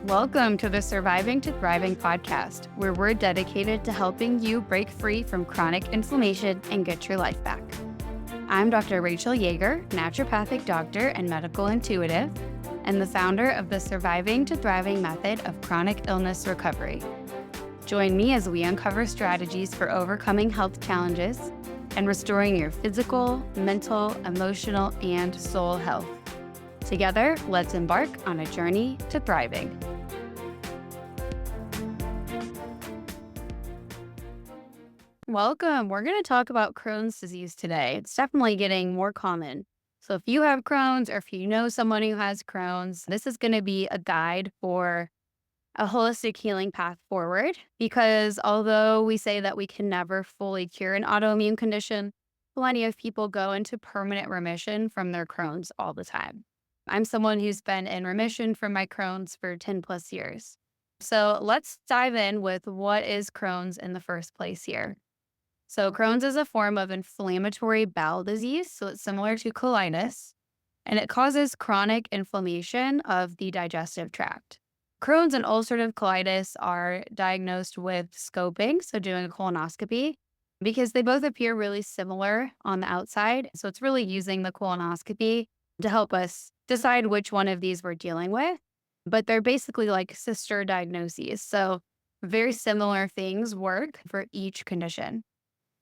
Welcome to the Surviving to Thriving podcast, where we're dedicated to helping you break free from chronic inflammation and get your life back. I'm Dr. Rachel Yeager, naturopathic doctor and medical intuitive, and the founder of the Surviving to Thriving method of chronic illness recovery. Join me as we uncover strategies for overcoming health challenges and restoring your physical, mental, emotional, and soul health. Together, let's embark on a journey to thriving. Welcome. We're going to talk about Crohn's disease today. It's definitely getting more common. So if you have Crohn's or if you know someone who has Crohn's, this is going to be a guide for a holistic healing path forward, because although we say that we can never fully cure an autoimmune condition, plenty of people go into permanent remission from their Crohn's all the time. I'm someone who's been in remission from my Crohn's for 10 plus years. So let's dive in with what is Crohn's in the first place here. So Crohn's is a form of inflammatory bowel disease, so it's similar to colitis, and it causes chronic inflammation of the digestive tract. Crohn's and ulcerative colitis are diagnosed with scoping, so doing a colonoscopy, because they both appear really similar on the outside. So it's really using the colonoscopy to help us decide which one of these we're dealing with. But they're basically like sister diagnoses. So very similar things work for each condition.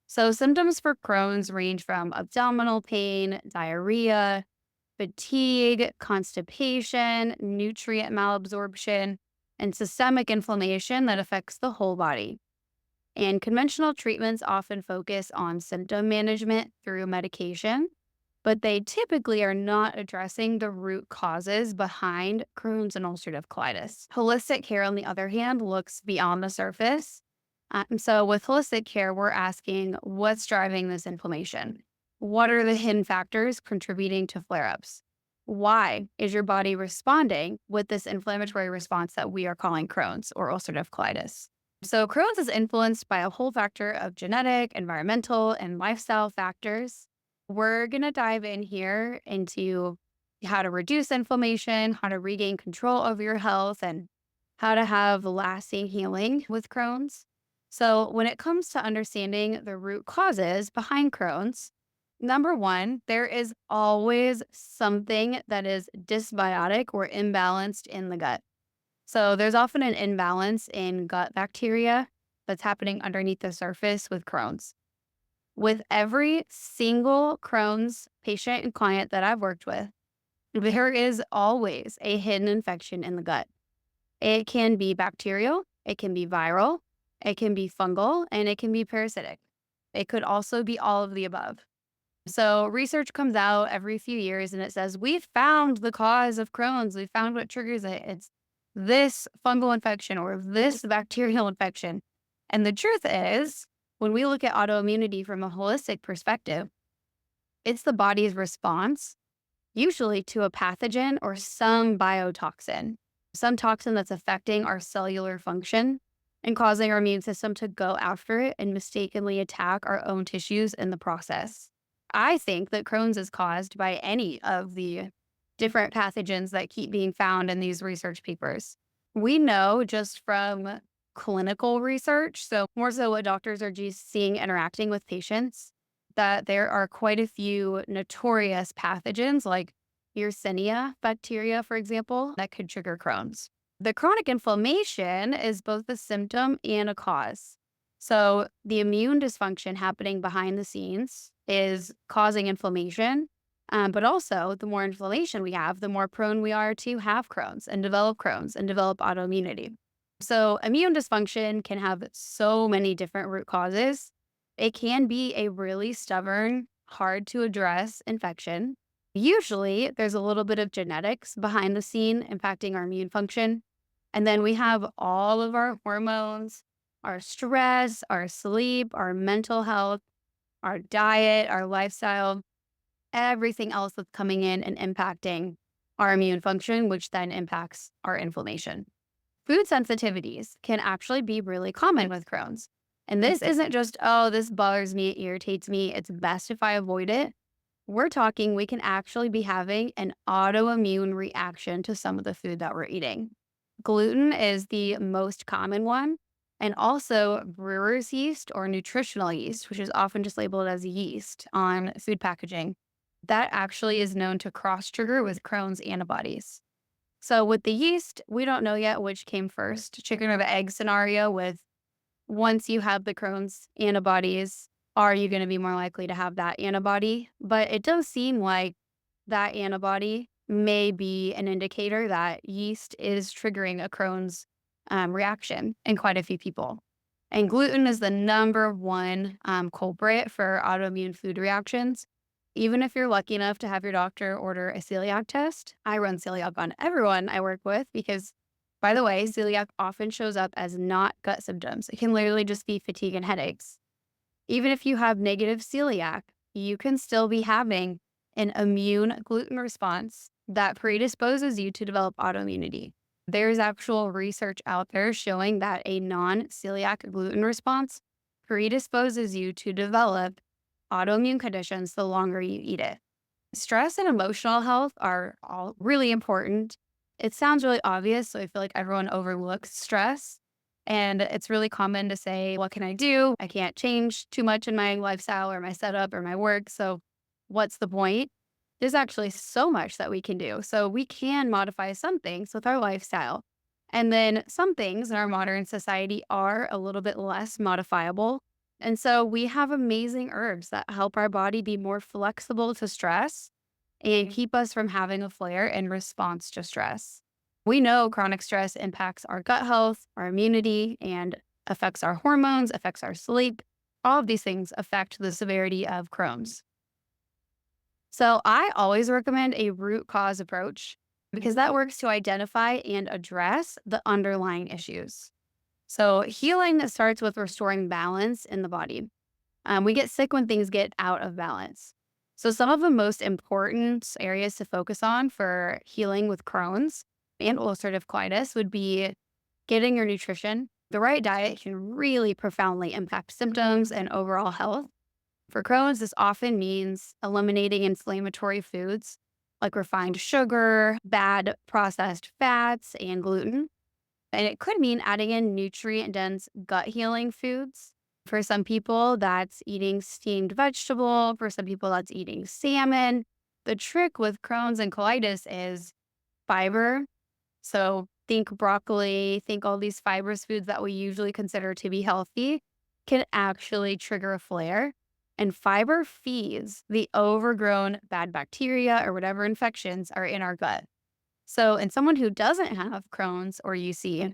So symptoms for Crohn's range from abdominal pain, diarrhea, fatigue, constipation, nutrient malabsorption, and systemic inflammation that affects the whole body. And conventional treatments often focus on symptom management through medication, but they typically are not addressing the root causes behind Crohn's and ulcerative colitis. Holistic care, on the other hand, looks beyond the surface. So with holistic care, we're asking what's driving this inflammation? What are the hidden factors contributing to flare-ups? Why is your body responding with this inflammatory response that we are calling Crohn's or ulcerative colitis? So Crohn's is influenced by a whole factor of genetic, environmental, and lifestyle factors. We're going to dive in here into how to reduce inflammation, how to regain control over your health, and how to have lasting healing with Crohn's. So when it comes to understanding the root causes behind Crohn's, number one, there is always something that is dysbiotic or imbalanced in the gut. So there's often an imbalance in gut bacteria that's happening underneath the surface with Crohn's. With every single Crohn's patient and client that I've worked with, there is always a hidden infection in the gut. It can be bacterial, it can be viral, it can be fungal, and it can be parasitic. It could also be all of the above. So research comes out every few years and it says, we've found the cause of Crohn's. We found what triggers it. It's this fungal infection or this bacterial infection. And the truth is, when we look at autoimmunity from a holistic perspective, it's the body's response, usually to a pathogen or some biotoxin, some toxin that's affecting our cellular function and causing our immune system to go after it and mistakenly attack our own tissues in the process. I think that Crohn's is caused by any of the different pathogens that keep being found in these research papers. We know just from clinical research, so more so what doctors are just seeing interacting with patients, that there are quite a few notorious pathogens like Yersinia bacteria, for example, that could trigger Crohn's. The chronic inflammation is both a symptom and a cause. So the immune dysfunction happening behind the scenes is causing inflammation, but also the more inflammation we have, the more prone we are to have Crohn's and develop autoimmunity. So immune dysfunction can have so many different root causes. It can be a really stubborn, hard to address infection. Usually there's a little bit of genetics behind the scene impacting our immune function. And then we have all of our hormones, our stress, our sleep, our mental health, our diet, our lifestyle, everything else that's coming in and impacting our immune function, which then impacts our inflammation. Food sensitivities can actually be really common with Crohn's. And this isn't just, oh, this bothers me, it irritates me, it's best if I avoid it. We're talking we can actually be having an autoimmune reaction to some of the food that we're eating. Gluten is the most common one, and also brewer's yeast or nutritional yeast, which is often just labeled as yeast on food packaging. That actually is known to cross trigger with Crohn's antibodies. So with the yeast, we don't know yet which came first, chicken or the egg scenario with once you have the Crohn's antibodies, are you going to be more likely to have that antibody? But it does seem like that antibody may be an indicator that yeast is triggering a Crohn's reaction in quite a few people. And gluten is the number one culprit for autoimmune food reactions. Even if you're lucky enough to have your doctor order a celiac test, I run celiac on everyone I work with because, by the way, celiac often shows up as not gut symptoms. It can literally just be fatigue and headaches. Even if you have negative celiac, you can still be having an immune gluten response that predisposes you to develop autoimmunity. There's actual research out there showing that a non-celiac gluten response predisposes you to develop autoimmune conditions the longer you eat it. Stress and emotional health are all really important. It sounds really obvious, so I feel like everyone overlooks stress. And it's really common to say, what can I do? I can't change too much in my lifestyle or my setup or my work. So what's the point? There's actually so much that we can do. So we can modify some things with our lifestyle. And then some things in our modern society are a little bit less modifiable. And so we have amazing herbs that help our body be more flexible to stress and keep us from having a flare in response to stress. We know chronic stress impacts our gut health, our immunity, and affects our hormones, affects our sleep. All of these things affect the severity of Crohn's. So I always recommend a root cause approach because that works to identify and address the underlying issues. So healing starts with restoring balance in the body. We get sick when things get out of balance. So some of the most important areas to focus on for healing with Crohn's and ulcerative colitis would be getting your nutrition. The right diet can really profoundly impact symptoms and overall health. For Crohn's, this often means eliminating inflammatory foods like refined sugar, bad processed fats, and gluten. And it could mean adding in nutrient-dense gut healing foods. For some people, that's eating steamed vegetable. For some people, that's eating salmon. The trick with Crohn's and colitis is fiber. So think broccoli, think all these fibrous foods that we usually consider to be healthy can actually trigger a flare. And fiber feeds the overgrown bad bacteria or whatever infections are in our gut. So in someone who doesn't have Crohn's or UC,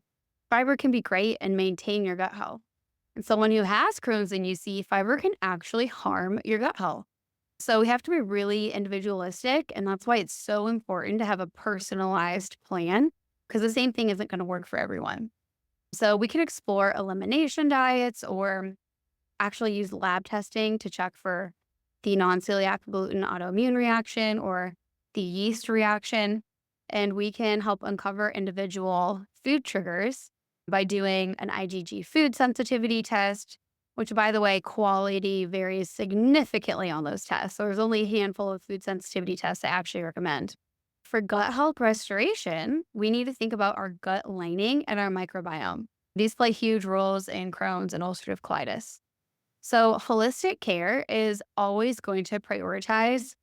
fiber can be great and maintain your gut health. And someone who has Crohn's and UC, fiber can actually harm your gut health. So we have to be really individualistic. And that's why it's so important to have a personalized plan because the same thing isn't going to work for everyone. So we can explore elimination diets or actually use lab testing to check for the non-celiac gluten autoimmune reaction or the yeast reaction. And we can help uncover individual food triggers by doing an IgG food sensitivity test, which, by the way, quality varies significantly on those tests. So there's only a handful of food sensitivity tests I actually recommend. For gut health restoration, we need to think about our gut lining and our microbiome. These play huge roles in Crohn's and ulcerative colitis. So holistic care is always going to prioritize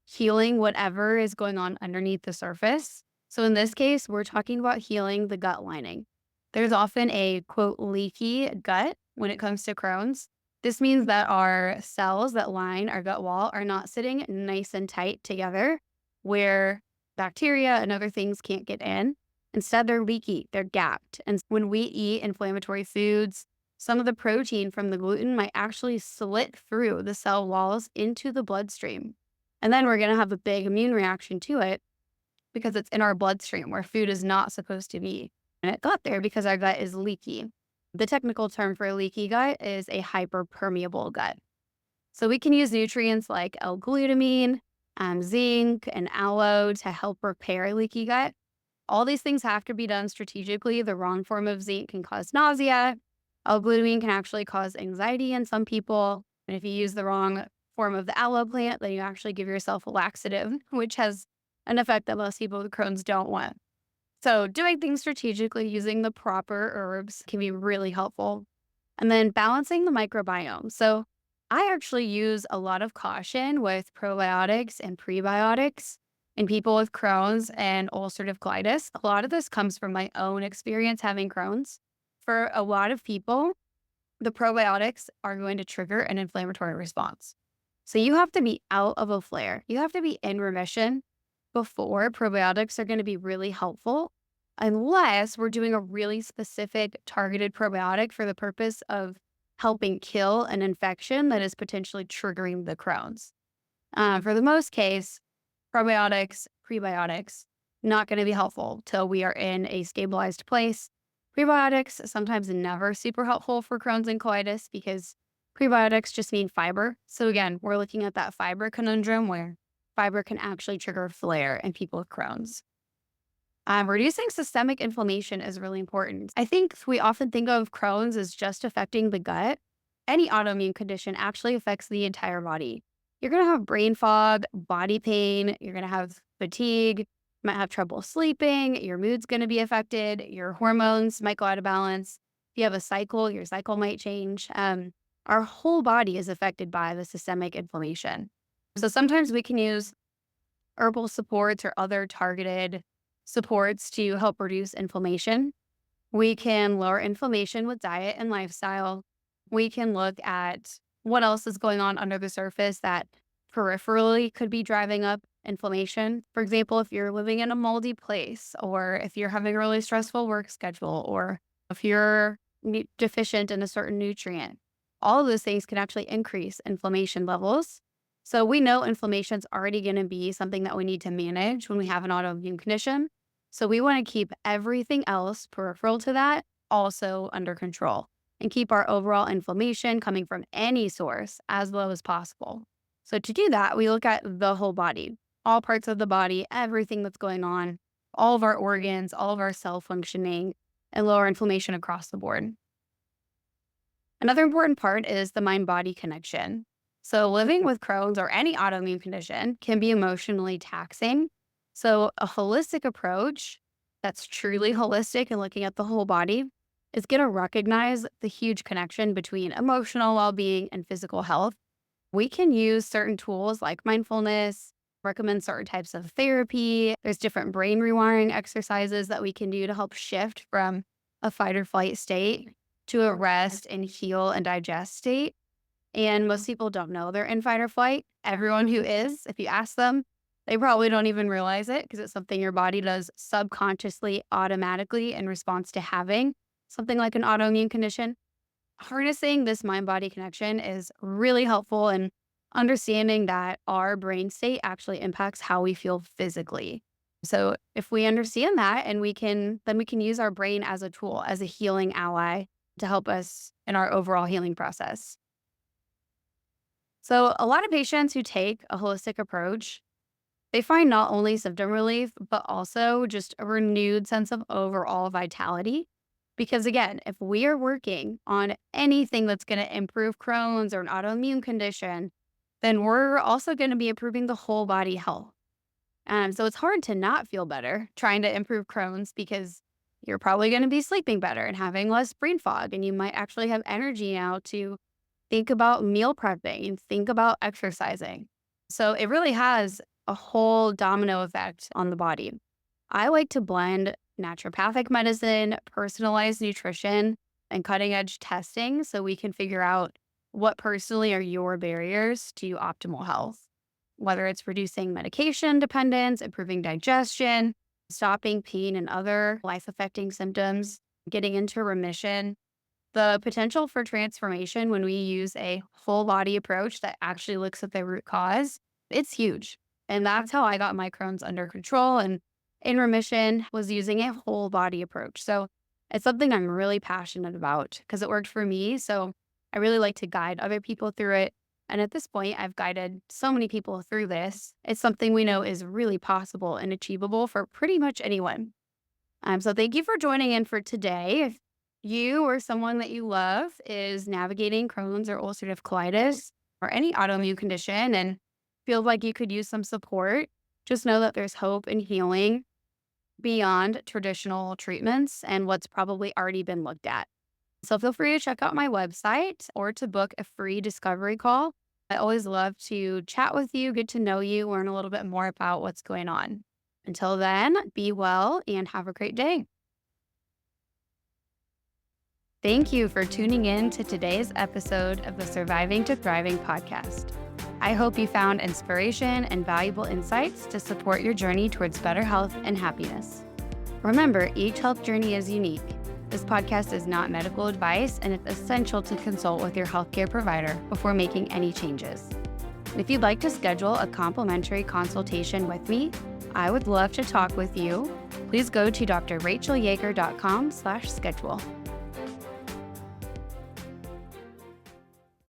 healing whatever is going on underneath the surface. So in this case, we're talking about healing the gut lining. There's often a quote leaky gut when it comes to Crohn's. This means that our cells that line our gut wall are not sitting nice and tight together where bacteria and other things can't get in. Instead, they're leaky, they're gapped. And when we eat inflammatory foods, some of the protein from the gluten might actually slit through the cell walls into the bloodstream. And then we're going to have a big immune reaction to it because it's in our bloodstream where food is not supposed to be. And it got there because our gut is leaky. The technical term for a leaky gut is a hyperpermeable gut. So we can use nutrients like L-glutamine, zinc, and aloe to help repair a leaky gut. All these things have to be done strategically. The wrong form of zinc can cause nausea. L-glutamine can actually cause anxiety in some people. And if you use the wrong form of the aloe plant, then you actually give yourself a laxative, which has an effect that most people with Crohn's don't want. So doing things strategically using the proper herbs can be really helpful. And then balancing the microbiome. So I actually use a lot of caution with probiotics and prebiotics in people with Crohn's and ulcerative colitis. A lot of this comes from my own experience having Crohn's. For a lot of people, the probiotics are going to trigger an inflammatory response. So you have to be out of a flare. You have to be in remission before probiotics are going to be really helpful, unless we're doing a really specific targeted probiotic for the purpose of helping kill an infection that is potentially triggering the Crohn's. For the most case, probiotics, prebiotics, not going to be helpful till we are in a stabilized place. Prebiotics sometimes never super helpful for Crohn's and colitis because prebiotics just mean fiber. So again, we're looking at that fiber conundrum where fiber can actually trigger a flare in people with Crohn's. Reducing systemic inflammation is really important. I think we often think of Crohn's as just affecting the gut. Any autoimmune condition actually affects the entire body. You're going to have brain fog, body pain, you're going to have fatigue, you might have trouble sleeping, your mood's going to be affected, your hormones might go out of balance. If you have a cycle, your cycle might change. Our whole body is affected by the systemic inflammation. So sometimes we can use herbal supports or other targeted supports to help reduce inflammation. We can lower inflammation with diet and lifestyle. We can look at what else is going on under the surface that peripherally could be driving up inflammation. For example, if you're living in a moldy place, or if you're having a really stressful work schedule, or if you're deficient in a certain nutrient, all of those things can actually increase inflammation levels. So we know inflammation is already going to be something that we need to manage when we have an autoimmune condition. So we want to keep everything else peripheral to that also under control and keep our overall inflammation coming from any source as low as possible. So to do that, we look at the whole body, all parts of the body, everything that's going on, all of our organs, all of our cell functioning, and lower inflammation across the board. Another important part is the mind-body connection. So living with Crohn's or any autoimmune condition can be emotionally taxing. So a holistic approach that's truly holistic and looking at the whole body is going to recognize the huge connection between emotional well-being and physical health. We can use certain tools like mindfulness, recommend certain types of therapy. There's different brain rewiring exercises that we can do to help shift from a fight or flight state to a rest and heal and digest state. And most people don't know they're in fight or flight. Everyone who is, if you ask them, they probably don't even realize it because it's something your body does subconsciously, automatically in response to having something like an autoimmune condition. Harnessing this mind-body connection is really helpful in understanding that our brain state actually impacts how we feel physically. So if we understand that then we can use our brain as a tool, as a healing ally to help us in our overall healing process. So a lot of patients who take a holistic approach, they find not only symptom relief, but also just a renewed sense of overall vitality. Because again, if we are working on anything that's going to improve Crohn's or an autoimmune condition, then we're also going to be improving the whole body health. So it's hard to not feel better trying to improve Crohn's because you're probably going to be sleeping better and having less brain fog. And you might actually have energy now to think about meal prepping and think about exercising. So it really has a whole domino effect on the body. I like to blend naturopathic medicine, personalized nutrition, and cutting edge testing so we can figure out what personally are your barriers to optimal health, whether it's reducing medication dependence, improving digestion, stopping pain and other life affecting symptoms, getting into remission. The potential for transformation when we use a whole body approach that actually looks at the root cause, it's huge. And that's how I got my Crohn's under control and in remission, was using a whole body approach. So it's something I'm really passionate about because it worked for me. So I really like to guide other people through it. And at this point, I've guided so many people through this. It's something we know is really possible and achievable for pretty much anyone. So thank you for joining in for today. If you or someone that you love is navigating Crohn's or ulcerative colitis or any autoimmune condition and feels like you could use some support, just know that there's hope and healing. beyond traditional treatments and what's probably already been looked at. So feel free to check out my website or to book a free discovery call. I always love to chat with you, get to know you, learn a little bit more about what's going on. Until then, be well and have a great day. Thank you for tuning in to today's episode of the Surviving to Thriving podcast. I hope you found inspiration and valuable insights to support your journey towards better health and happiness. Remember, each health journey is unique. This podcast is not medical advice, and it's essential to consult with your healthcare provider before making any changes. If you'd like to schedule a complimentary consultation with me, I would love to talk with you. Please go to drrachelyager.com/schedule.